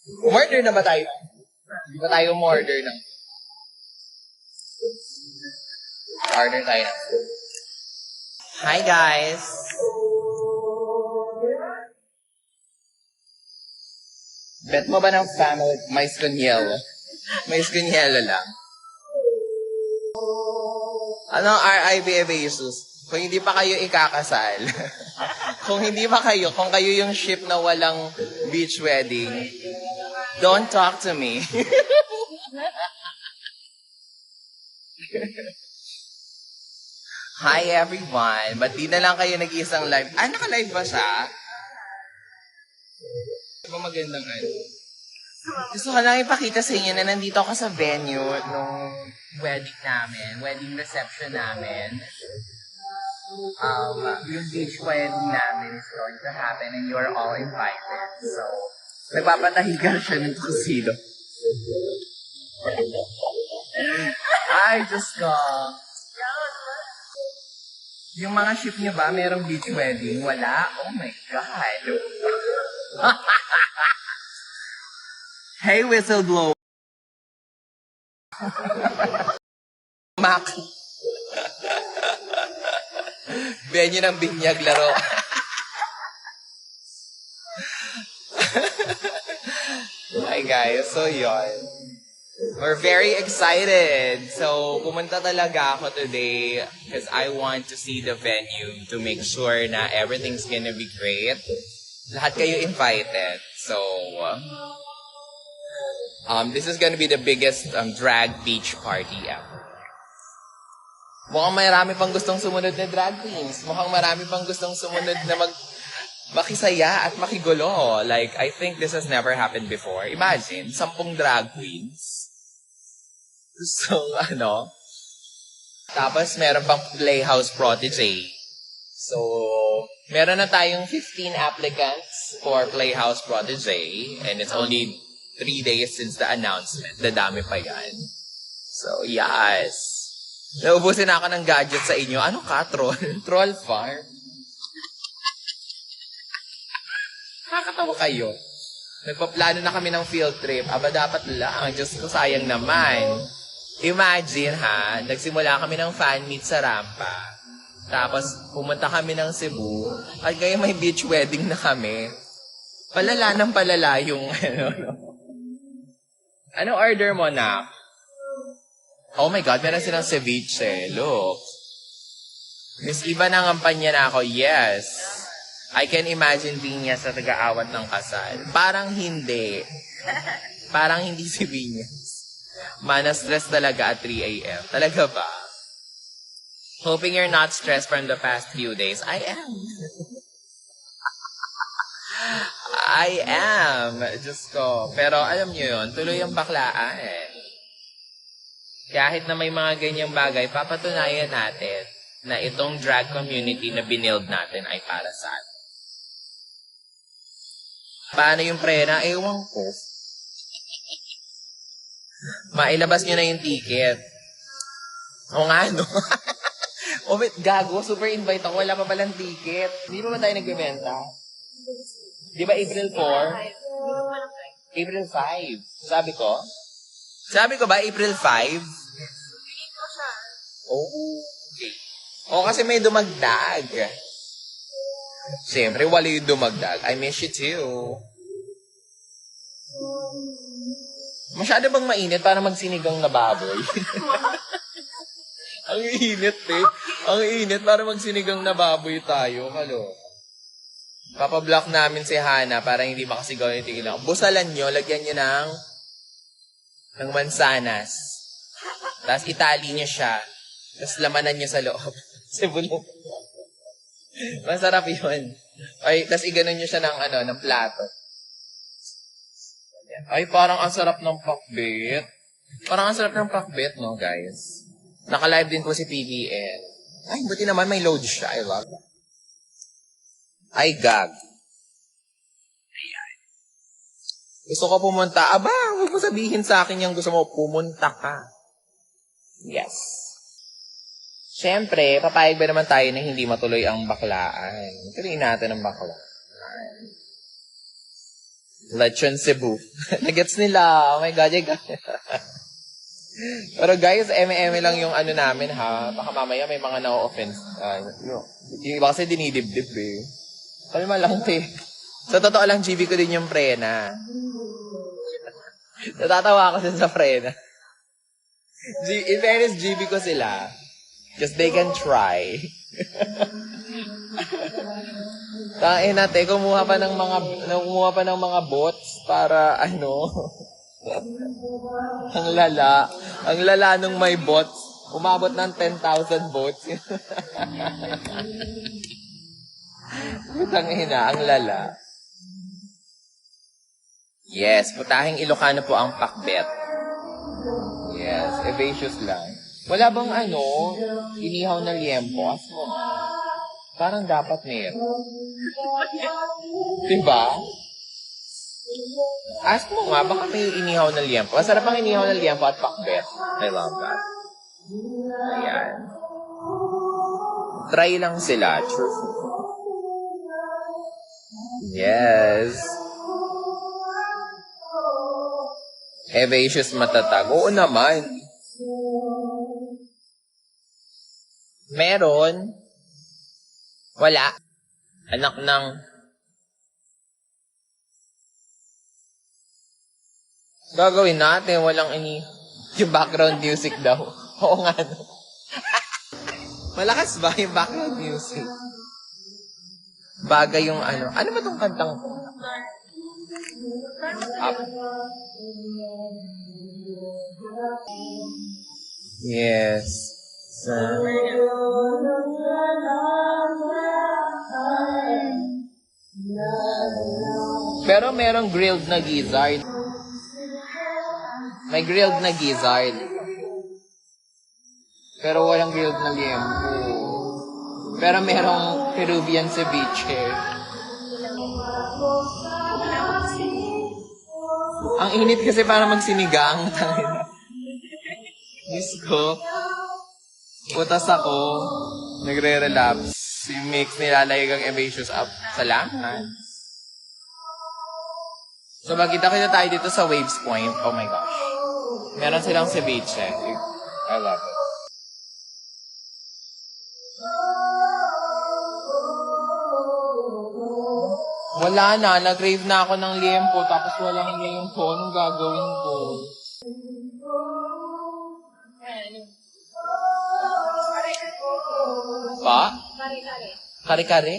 Umorder na ba tayo? Hindi ba tayo umorder ng? Order tayo na. Hi guys! Bet mo ba ng family? May skunyelo. May skunyelo lang. Ano RIB Jesus? Kung hindi pa kayo ikakasal, kung kayo yung ship na walang beach wedding, don't talk to me. Hi everyone! Ba't di na lang kayo nag-iisang live? Ah, naka-live ba siya? Diba magandang ano? Gusto ko lang ipakita sa inyo na nandito ako sa venue nung wedding namin, wedding reception namin. Yung beach wedding namin is going to happen and you're all invited. So, nagpapatahigan siya ng kusino. Ay, Diyos ko. Yung mga ship niyo ba, mayroong beach wedding? Wala? Oh my God. Hey, whistleblower. Mac. Venue ng binyag laro. Hi guys, so yun. We're very excited. So, pumunta talaga ako today because I want to see the venue to make sure na everything's gonna be great. Lahat kayo invited. So, this is gonna be the biggest drag beach party ever. Mukhang marami pang gustong sumunod na drag queens. Mukhang marami pang gustong sumunod na makisaya at makigulo. Like, I think this has never happened before. Imagine, 10 drag queens. So, tapos meron pang Playhouse Protégé. So, meron na tayong 15 applicants for Playhouse Protégé. And it's only 3 days since the announcement. Dadami pa yan. So, yes. Naubusin na ako ng gadget sa inyo. Ano ka, troll? Troll farm? Nakakatawa kayo. Nagpaplano na kami ng field trip. Aba, dapat lang. Diyos ko, sayang naman. Imagine ha, nagsimula kami ng fan meet sa Rampa. Tapos, pumunta kami ng Cebu. At ngayon may beach wedding na kami. Palala ng palala yung Ano order mo na? Oh my God, meron silang ceviche. Look. Miss Eva nangampanya na ako. Yes. I can imagine Vinyas sa taga-awat ng kasal. Parang hindi. Parang hindi si Vinyas. Mana-stress talaga at 3 a.m. Talaga ba? Hoping you're not stressed from the past few days. I am. I am. Diyos ko. Pero alam nyo yun, tuloy ang baklaan. Kahit na may mga ganyang bagay, papatunayan natin na itong drag community na binild natin ay para sa atin. Paano yung prena? Ewan ko. Mailabas nyo na yung ticket. O nga, no? O, gago, super invite ako. Wala pa palang ticket. Hindi pa ba tayo nagbebenta? Di ba April 4? April 5. Sabi ko? Sabi ko ba April 5? Oh, okay. O, kasi may dumagdag. Siyempre, wala yung dumagdag. I miss you too. Masyado bang mainit para magsinigang na baboy? Ang init eh. Ang init para magsinigang na baboy tayo. Kalo. Papablock namin si Hana para hindi makasigaw yung tigilan. Busalan nyo, lagyan nyo ng mansanas. Tapos itali nyo siya. Tapos lamanan nyo sa loob. Sibulong. Masarap yun. Ay, tapos iganon nyo siya ng plato. Ay, parang ang sarap ng pakbet. Parang ang sarap ng pakbet, no, guys? Naka-live din po si PBN. Ay, buti naman may load siya. I love that. Ay, gag. Ayan. Gusto ko pumunta. Aba, huwag mo sabihin sa akin yung gusto mo. Pumunta ka. Yes. Siyempre, papayag ba naman tayo na hindi matuloy ang baklaan? Tuloy natin ang baklaan. Lechon Cebu. Nagets nila. Oh my God, Pero guys, eme-eme lang yung ano namin ha. Baka mamaya may mga na-offense. Yung iba kasi dinidibdib eh. Kalma lang te. Sa totoo lang, GB ko din yung prena. Natatawa ako sa prena. In fairness, GB ko sila. Just they can try. Tain natin, kumuha pa ng mga bots para ano. Ang lala nung may bots. Umabot ng 10,000 bots. Putang ina, ang lala. Yes, putahing Ilocano po ang pakbet. Yes, evacious lang. Wala bang inihaw na liempo? Aso, parang dapat meron. Diba? Ask mo nga, baka may inihaw na liempo. Masarap ang inihaw na liempo at pakbet. I love that. Ayan. Try lang sila. True. Yes. Evacious matatag. Oo naman. Meron. Wala. Anak ng... Gagawin natin. Walang yung background music daw. Oo nga. No? Malakas ba yung background music? Bagay yung ano. Ano ba tong kantang? Up. Yes. Pero merong grilled na gizzard. May grilled na gizzard. Pero walang grilled na liempo. Pero merong Peruvian ceviche. Ang init kasi para magsinigang. Diyos ko. Putas ako. Nagre-relapse. Si Mix nilalagay kang evacious up. Salamat. So magkita-kita tayo dito sa Waves Point. Oh my gosh. Meron silang ceviche. I love it. Wala na. Nag-crave na ako ng liempo. Tapos walang liempo. Anong gagawin ko? Pa? Kare-kare.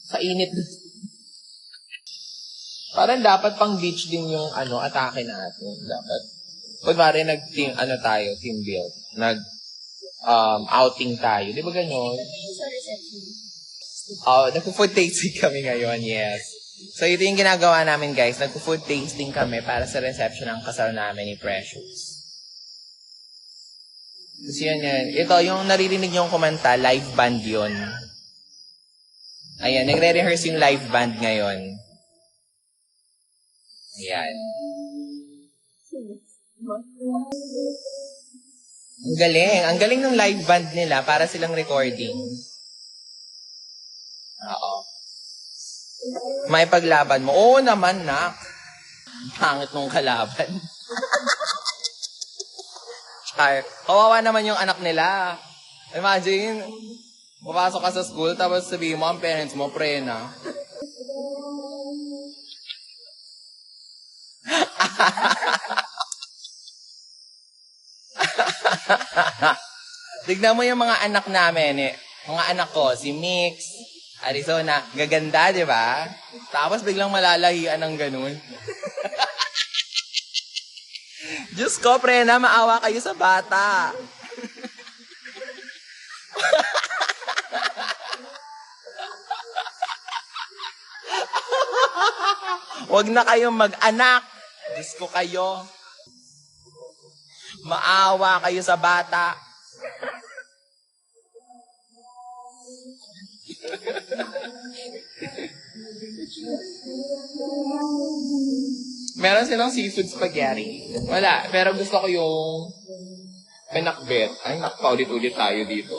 Sa init. Parang dapat pang beach din yung atake natin. Dapat. Kunwari team build. Outing tayo. Di ba ganyan? Nagpo-food tasting kami ngayon, yes. So, ito yung ginagawa namin, guys. Nagpo-food tasting kami para sa reception ng kasal namin ni Precious. Kasi yan. Ito, yung naririnig yung kumanta, live band yun. Ayan, nagre-rehearse yung live band ngayon. Ayan. Ang galing. Ang galing ng live band nila para silang recording. Oo. May paglaban mo. Oo naman, nak. Pangit nung kalaban. Char. Kawawa naman yung anak nila. Imagine, papasok ka sa school, tapos sabihin mo, ang parents mo, prena. Tignan mo yung mga anak namin, Mga anak ko, si Mix, Arizona, gaganda, di ba? Tapos biglang malalahian ng ganun. Diyos ko, prena, maawa kayo sa bata. Huwag na kayong mag-anak. Diyos ko kayo. Maawa kayo sa bata. Meron silang seafood spaghetti. Wala, pero gusto ko yung pinakbet. Ay, nakapaulit-ulit tayo dito.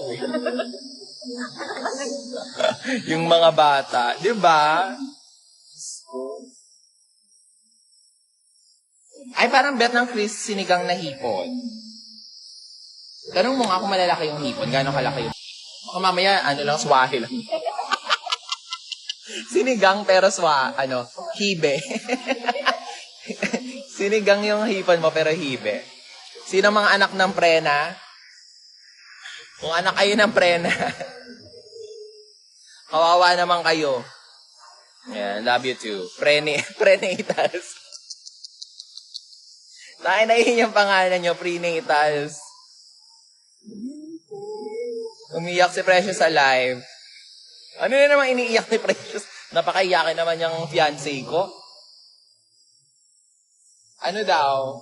Yung mga bata. Diba? Ay, parang bet ng Chris sinigang na hipon. Tanong mo nga kung malalaki yung hipon. Gano'ng kalaki yung hipon? O mamaya, swahe lang. Sinigang pero hibe. Sinigang yung hipon mo pero hibe. Sino mga anak ng prena? Kung anak kayo ng prena, kawawa naman kayo. Yeah, love you too. Prenatals. Nainayin yung pangalan nyo, prenatals. Umiyak si Precious sa live. Ano na naman iniiyak ni Precious? Napakaiyakin naman yung fiancé ko. Ano daw?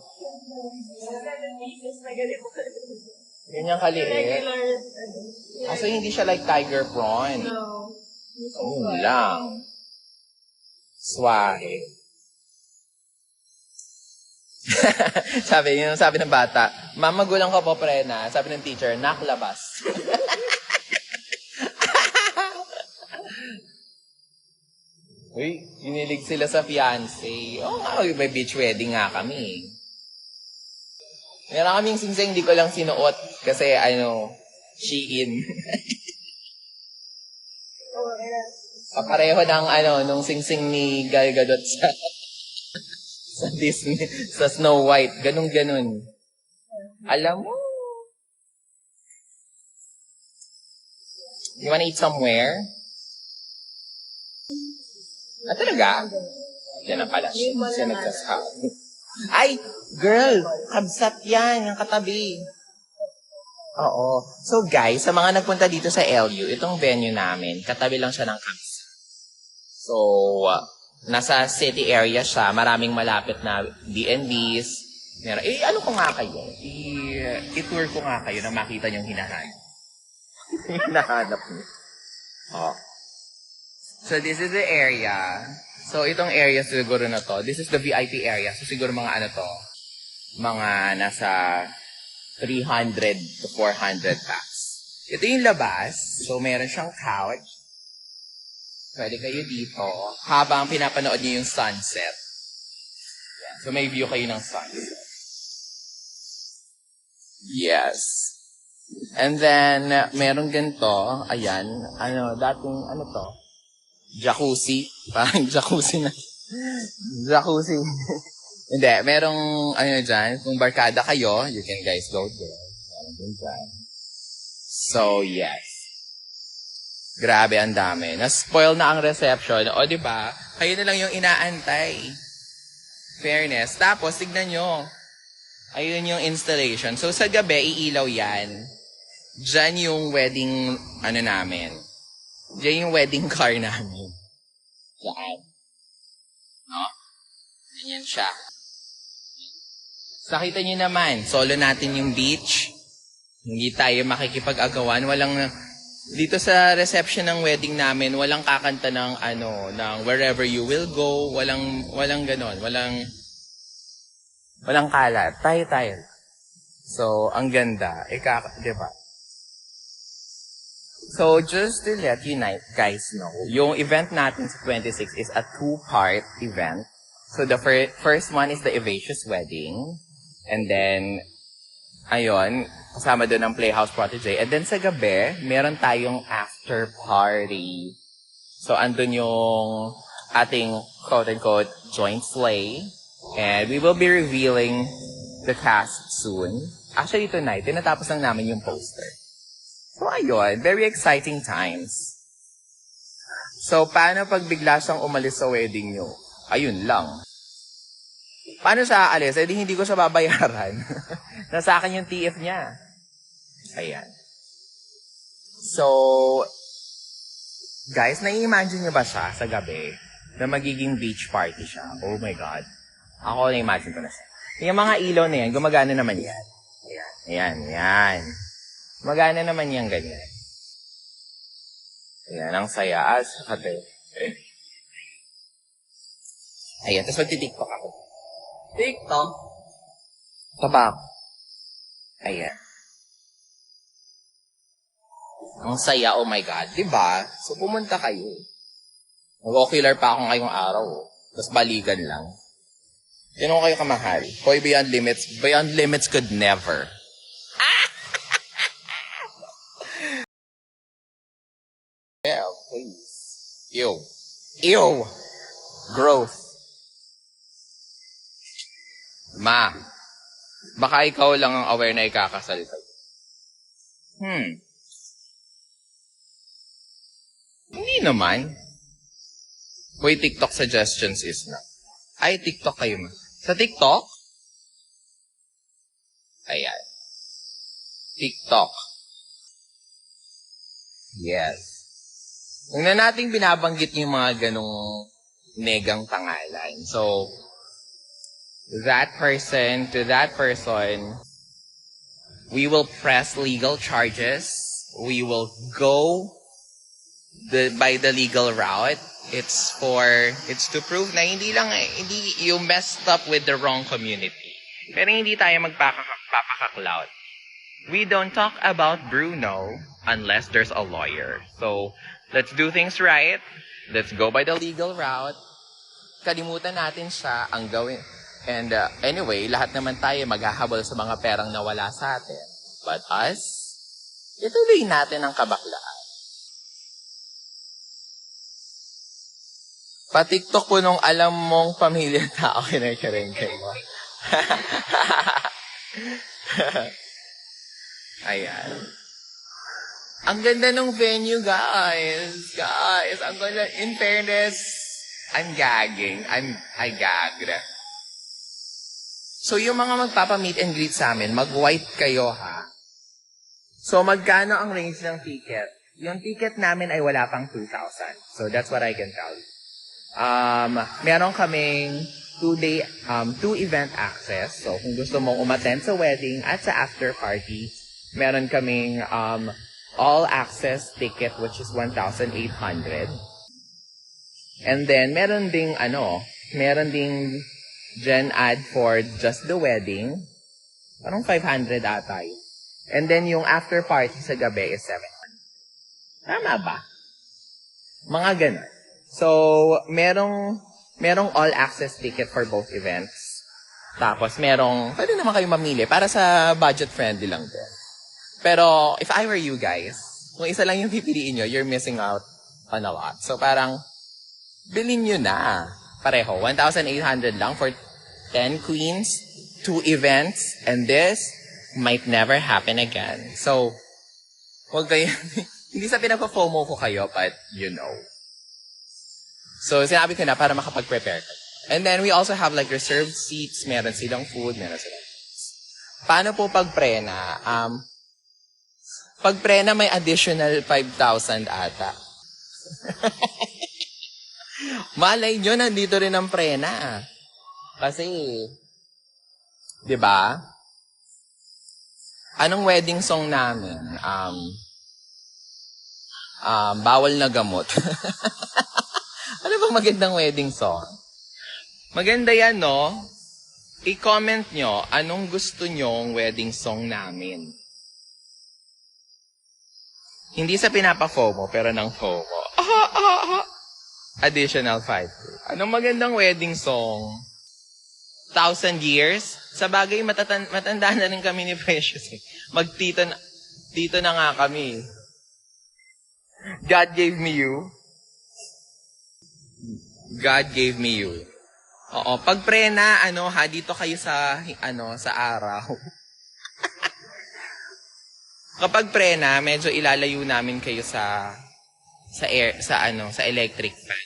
Ganyan kaliit. So hindi siya like tiger prawn. No. Yun lang. Swahe. sabi ng bata, mama gulang ka po, prena. Sabi ng teacher, naklabas. Uy, inilig sila sa fiancé. May beach wedding nga kami. Meron kaming singsing, hindi ko lang sinuot. Kasi, Shein. Kapareho ng, nung singsing ni Gal Gadot sa Disney, sa Snow White. Ganun. Alam mo. You wanna eat somewhere? Talaga? Yan na pala siya nagsasabi. Ay, girl, kabsat yan, yung katabi. Oo. So guys, sa mga nagpunta dito sa LU, itong venue namin, katabi lang siya ng kabsat. So, nasa city area siya, maraming malapit na D&Ds. Ano ko nga kayo? I-tour ko nga kayo na makita niyong hinahanap. Hinahanap niyo. Oh. So, this is the area. So, itong area siguro na to, this is the VIP area. So, siguro mga mga nasa 300 to 400 packs. Ito yung labas. So, meron siyang couch. Pwede kayo dito habang pinapanood niyo yung sunset. So, may view kayo ng sunset. Yes. And then, meron ganito. Ayan. Dating, to? Jacuzzi. Parang jacuzzi na. Jacuzzi. Hindi. Merong, dyan. Kung barkada kayo, you can guys go there. Dyan. So, yes. Grabe, ang dami. Na-spoil na ang reception. O, diba? Kayo na lang yung inaantay. Fairness. Tapos, tignan nyo. Ayun yung installation. So, sa gabi, iilaw yan. Diyan yung wedding, namin. Diyan yung wedding car namin. Diyan. No? Ganyan siya. Nakita nyo naman, solo natin yung beach. Hindi tayo makikipag-agawan. Dito sa reception ng wedding namin, walang kakanta ng ng wherever you will go. Walang ganon. Walang kalat. Tayo. So, ang ganda. Diba? So, just to let you guys know, yung event natin sa 26 is a 2-part event. So, the first one is the Evacious Wedding. And then, kasama doon ang Playhouse Protégé. And then sa gabi, meron tayong after party. So, andun yung ating quote-unquote joint slay. And we will be revealing the cast soon. Actually, tonight, tinatapos lang namin yung poster. So, ayun, very exciting times. So, paano pag bigla siyang umalis sa wedding nyo? Ayun lang. Paano siya aalis? Hindi ko siya babayaran. Nasa akin yung TF niya. Ayan. So, guys, nai-imagine niyo ba siya sa gabi na magiging beach party siya? Oh my God. Ako na-imagine ko na siya. Yung mga ilaw na yan, gumagana naman yan. Ayan. Gumagana naman yan ganyan. Ayan, ang saya. Kate. Ayan, tapos magti-tiktok ako. TikTok? Tabak. Ayan. Ang saya, oh my God. Diba? So, pumunta kayo. Mag-ocular pa ako ngayong araw. Tapos balikan lang. Yun kayo kamahal. Hoy, Beyond Limits. Beyond Limits could never. Yeah, please. Ew. Ew! Growth. Ma, baka ikaw lang ang aware na ikakasal ka. Hindi naman. Hoy, TikTok suggestions is na. Ay, TikTok kayo ma. Sa TikTok? Ayan. TikTok. Yes. Huwag na nating binabanggit yung mga ganong negang pangalan. So, that person, to that person, we will press legal charges. We will go by the legal route. It's to prove na hindi you messed up with the wrong community. Pero hindi tayo magpapaka-cloud. We don't talk about Bruno unless there's a lawyer. So, let's do things right. Let's go by the legal route. Kalimutan natin siya ang gawin. And anyway, lahat naman tayo maghahabol sa mga perang nawala sa atin. But us, ituloy natin ang kabaklaan. Pa-TikTok po nung alam mong pamilya tao kinakarengkay mo. Ayan. Ang ganda ng venue, guys. Guys, ang ganda. In fairness, I'm gagging. I gagged. So, yung mga magpapa-meet and greet sa amin, mag-white kayo, ha? So, magkano ang range ng ticket? Yung ticket namin ay wala pang 2,000. So, that's what I can tell you. Meron kaming 2-event access. So, kung gusto mong umattend sa wedding at sa after party, meron kaming all-access ticket, which is 1,800. And then, meron ding Gen Ad for just the wedding. Parang 500 ata yun. And then, yung after party sa gabi is 700. Tama ba? Mga ganun. So, merong all-access ticket for both events. Tapos, pwede naman kayo mamili para sa budget-friendly lang din. Pero, if I were you guys, kung isa lang yung pipiliin nyo, you're missing out on a lot. So, parang, bilhin nyo na. Pareho, 1,800 lang for 10 queens, 2 events, and this might never happen again. So, huwag kayo, hindi sa pinagpa-FOMO ko kayo, but you know. So, sinabi ko na para makapag-prepare ka. And then, we also have like reserved seats, meron silang food, meron silang seats. Paano po pag-prena? Pag-prena may additional 5,000 ata. Malay nyo, nandito rin ang prena. Kasi, di ba? Anong wedding song namin? Bawal na gamot. Ano bang magandang wedding song? Maganda yan, no? I-comment nyo anong gusto nyong wedding song namin. Hindi sa pinapa-FOMO, pero ng FOMO. Additional 5. Anong magandang wedding song? 1,000 Years? Sa bagay, matanda na rin kami ni Precious. Tito na nga kami. God gave me you. God gave me you. Oo, pag prena, dito kayo sa araw. Kapag prena, medyo ilalayo namin kayo sa electric fan.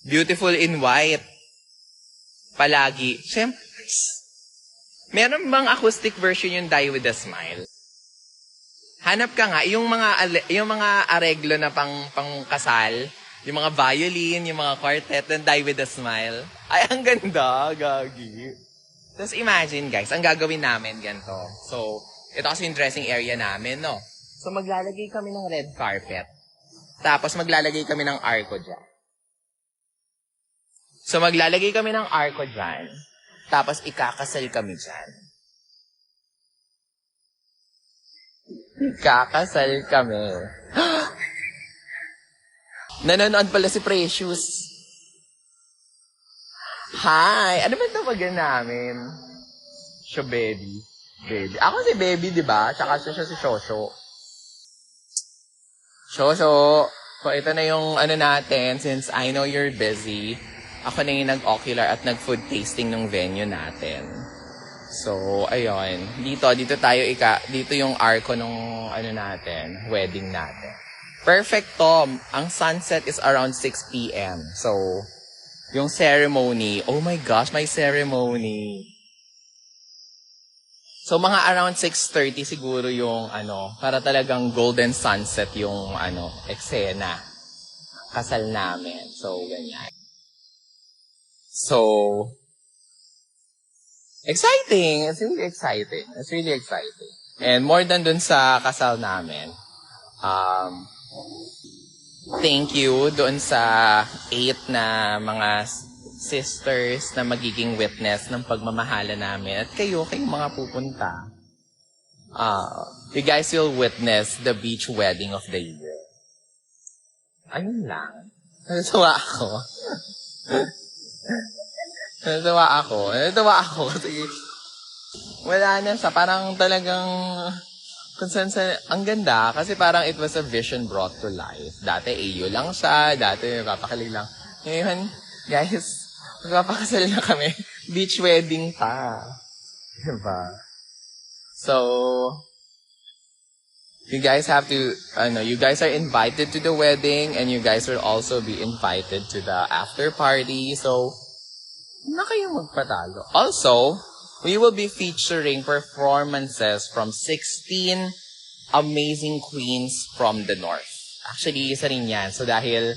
Beautiful in white. Palagi. Siyempre, meron bang acoustic version yung Die with a Smile? Hanap ka nga, yung mga areglo na pang kasal, yung mga violin, yung mga quartet, and Die with a Smile. Ay, ang ganda, gagi. Tapos imagine, guys, ang gagawin namin ganito. So, ito kasi yung dressing area namin, no? So, maglalagay kami ng red carpet. Tapos, maglalagay kami ng arco dyan. So, maglalagay kami ng arco dyan. Tapos, ikakasal kami dyan. Ikakasal kami. Nanonood pala si Precious. Hi! Ano ba tawagan namin? Siya, baby. Baby. Ako si baby, di ba? Tsaka siya si Shosho. Shosho! So, ito na yung ano natin. Since I know you're busy, ako na yung nag-ocular at nag-food tasting ng venue natin. So, ayun. Dito tayo dito yung arco nung ano natin, wedding natin. Perfect, Tom. Ang sunset is around 6 p.m. So, yung ceremony, oh my gosh, may ceremony. So, mga around 6:30 siguro yung ano, para talagang golden sunset yung ano, eksena. Kasal namin. So, ganyan. So, exciting! It's really exciting. It's really exciting. And more than dun sa kasal namin, thank you doon sa 8 na mga sisters na magiging witness ng pagmamahala namin. At kayong mga pupunta. You guys will witness the beach wedding of the year. Ayun lang. Natawa ako. Natawa ako kasi wala na sa parang talagang ang ganda kasi parang it was a vision brought to life. Dati AU lang siya, dati papakilig lang. Ngayon, guys, magpapakasal na kami. Beach wedding pa. Diba? So, you guys have to, you guys are invited to the wedding and you guys will also be invited to the after party. So, na kayong magpatalo. Also, we will be featuring performances from 16 amazing queens from the North. Actually, isa rin yan. So, dahil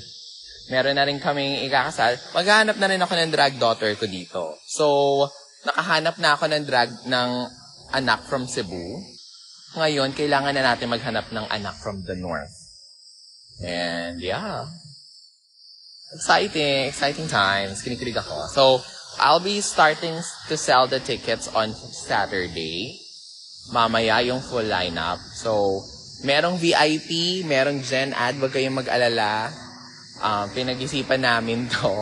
meron na rin kaming ikakasal, maghanap na rin ako ng drag daughter ko dito. So, nakahanap na ako ng drag ng anak from Cebu. Ngayon, kailangan na natin maghanap ng anak from the North. And, yeah. Exciting times. Kinikilig ako. So, I'll be starting to sell the tickets on Saturday. Mamaya yung full lineup. So, merong VIP, merong Gen Ad, wag kayong mag-alala. Pinag-isipan namin to.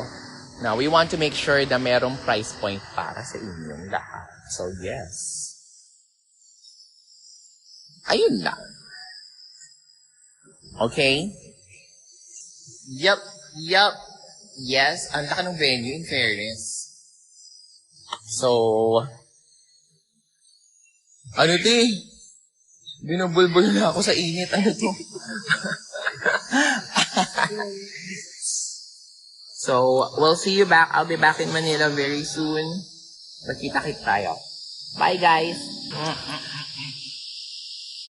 Now, we want to make sure na merong price point para sa inyong lahat. So, yes. Ayun lang. Okay? Yup. Yes, ang laki ng venue, in fairness. So, ano binubulbul na ako sa init. Ano to? So, we'll see you back. I'll be back in Manila very soon. Magkita-kit tayo. Bye, guys!